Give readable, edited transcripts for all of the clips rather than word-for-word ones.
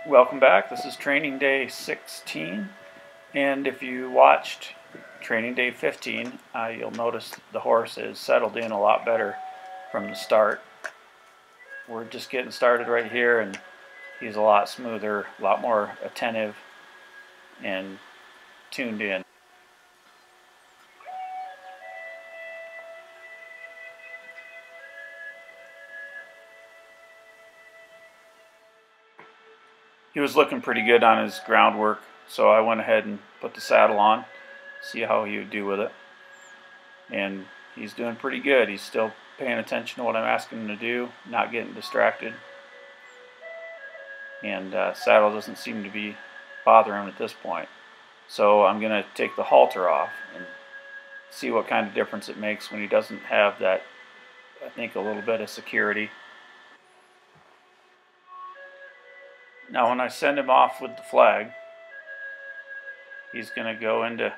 Welcome back. This is training day 16, and if you watched training day 15, you'll notice the horse is settled in a lot better from the start. We're just getting started right here, and he's a lot smoother, a lot more attentive and tuned in. He was looking pretty good on his groundwork, so I went ahead and put the saddle on, see how he would do with it. And he's doing pretty good. He's still paying attention to what I'm asking him to do, not getting distracted. And saddle doesn't seem to be bothering him at this point. So I'm going to take the halter off and see what kind of difference it makes when he doesn't have that, I think, a little bit of security. Now when I send him off with the flag, he's going to go into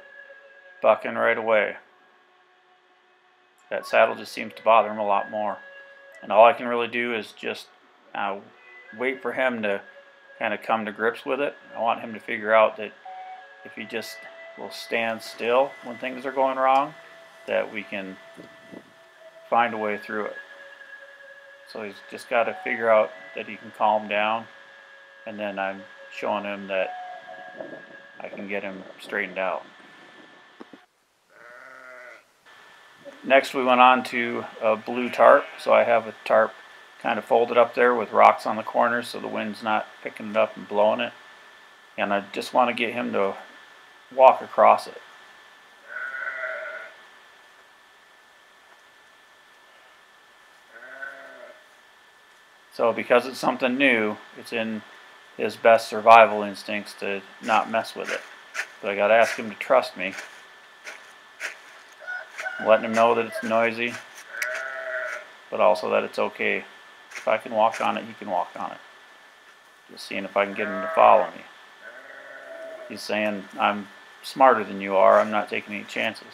bucking right away. That saddle just seems to bother him a lot more. And all I can really do is just wait for him to kind of come to grips with it. I want him to figure out that if he just will stand still when things are going wrong, that we can find a way through it. So he's just got to figure out that he can calm down, and then I'm showing him that I can get him straightened out. Next we went on to a blue tarp. So I have a tarp kind of folded up there with rocks on the corners so the wind's not picking it up and blowing it. And I just want to get him to walk across it. So because it's something new, it's in his best survival instincts to not mess with it. But I got to ask him to trust me. Letting him know that it's noisy, but also that it's okay. If I can walk on it, he can walk on it. Just seeing if I can get him to follow me. He's saying, I'm smarter than you are, I'm not taking any chances.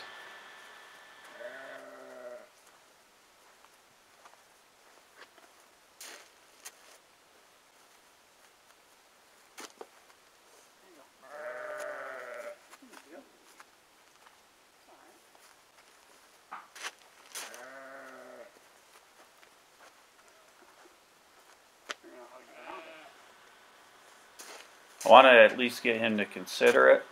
I want to at least get him to consider it.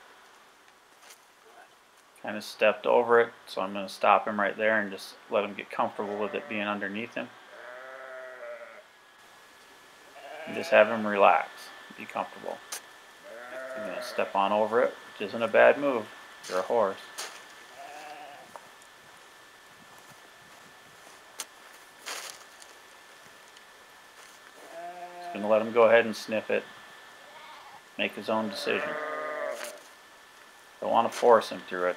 Kind of stepped over it, so I'm going to stop him right there and just let him get comfortable with it being underneath him. And just have him relax, be comfortable. I'm going to step on over it, which isn't a bad move. You're a horse. Just going to let him go ahead and sniff it. Make his own decision. Don't want to force him through it.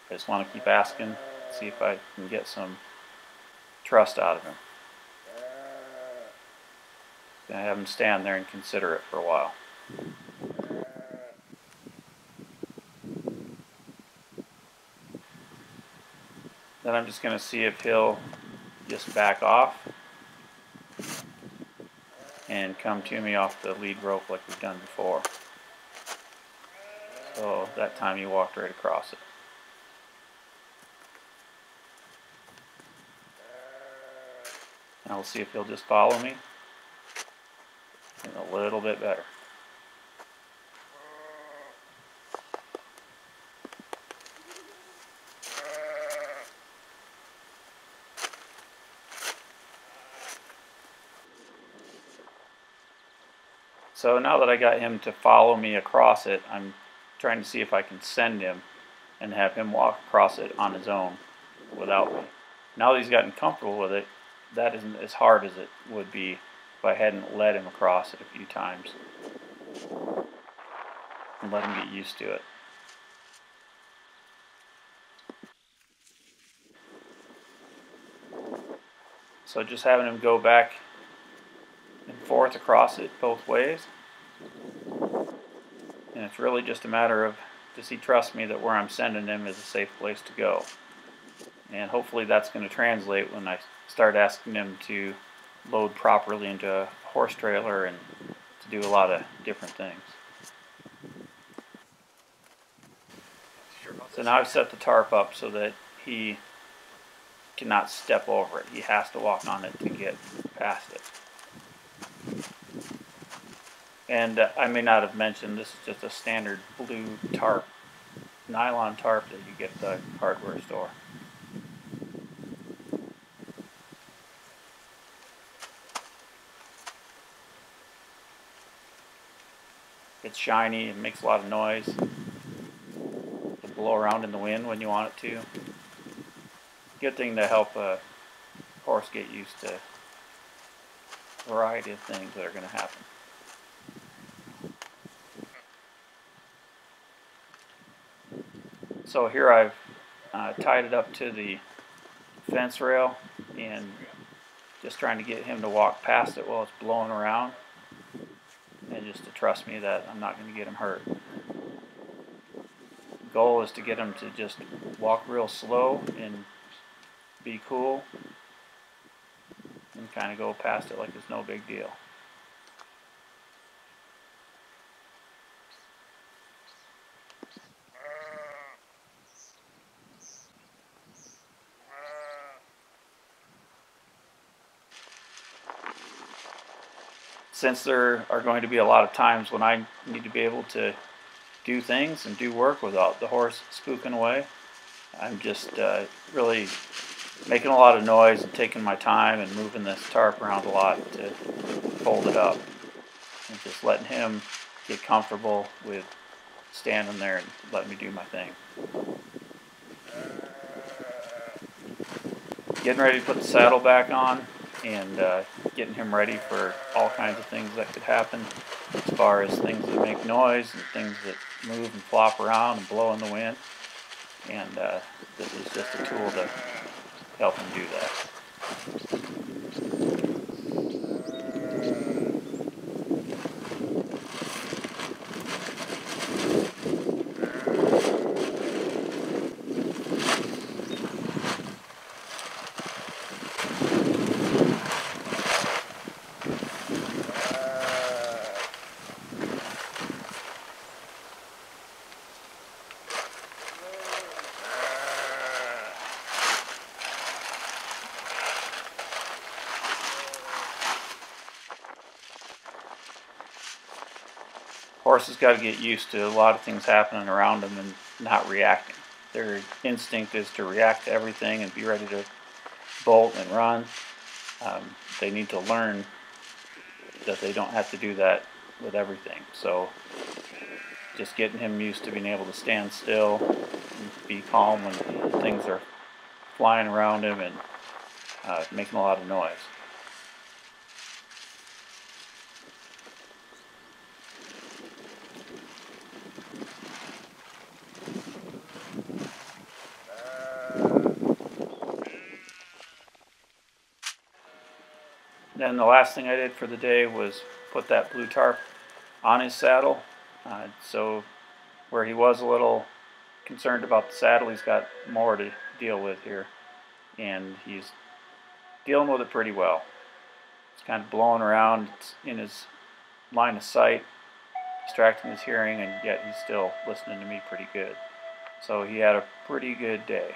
I just want to keep asking, see if I can get some trust out of him. Gonna have him stand there and consider it for a while. Then I'm just gonna see if he'll just back off and come to me off the lead rope like we've done before. So that time he walked right across it. Now we'll see if he'll just follow me. And a little bit better. So now that I got him to follow me across it, I'm trying to see if I can send him and have him walk across it on his own without me. Now that he's gotten comfortable with it, that isn't as hard as it would be if I hadn't led him across it a few times and let him get used to it. So just having him go back and forth across it both ways. And it's really just a matter of, does he trust me that where I'm sending him is a safe place to go? And hopefully that's going to translate when I start asking him to load properly into a horse trailer and to do a lot of different things. So now I've set the tarp up so that he cannot step over it. He has to walk on it to get past it. And I may not have mentioned, this is just a standard blue tarp, nylon tarp that you get at the hardware store. It's shiny and makes a lot of noise. It'll blow around in the wind when you want it to. Good thing to help a horse get used to a variety of things that are going to happen. So here I've tied it up to the fence rail and just trying to get him to walk past it while it's blowing around, and just to trust me that I'm not going to get him hurt. The goal is to get him to just walk real slow and be cool and kind of go past it like it's no big deal. Since there are going to be a lot of times when I need to be able to do things and do work without the horse spooking away, I'm just really making a lot of noise and taking my time and moving this tarp around a lot to hold it up, and just letting him get comfortable with standing there and letting me do my thing. Getting ready to put the saddle back on and getting him ready for all kinds of things that could happen, as far as things that make noise and things that move and flop around and blow in the wind. And this is just a tool to help him do that. Horses got to get used to a lot of things happening around them and not reacting. Their instinct is to react to everything and be ready to bolt and run. They need to learn that they don't have to do that with everything. So just getting him used to being able to stand still and be calm when things are flying around him and making a lot of noise. Then the last thing I did for the day was put that blue tarp on his saddle. So where he was a little concerned about the saddle, he's got more to deal with here. And he's dealing with it pretty well. It's kind of blowing around in his line of sight, distracting his hearing, and yet he's still listening to me pretty good. So he had a pretty good day.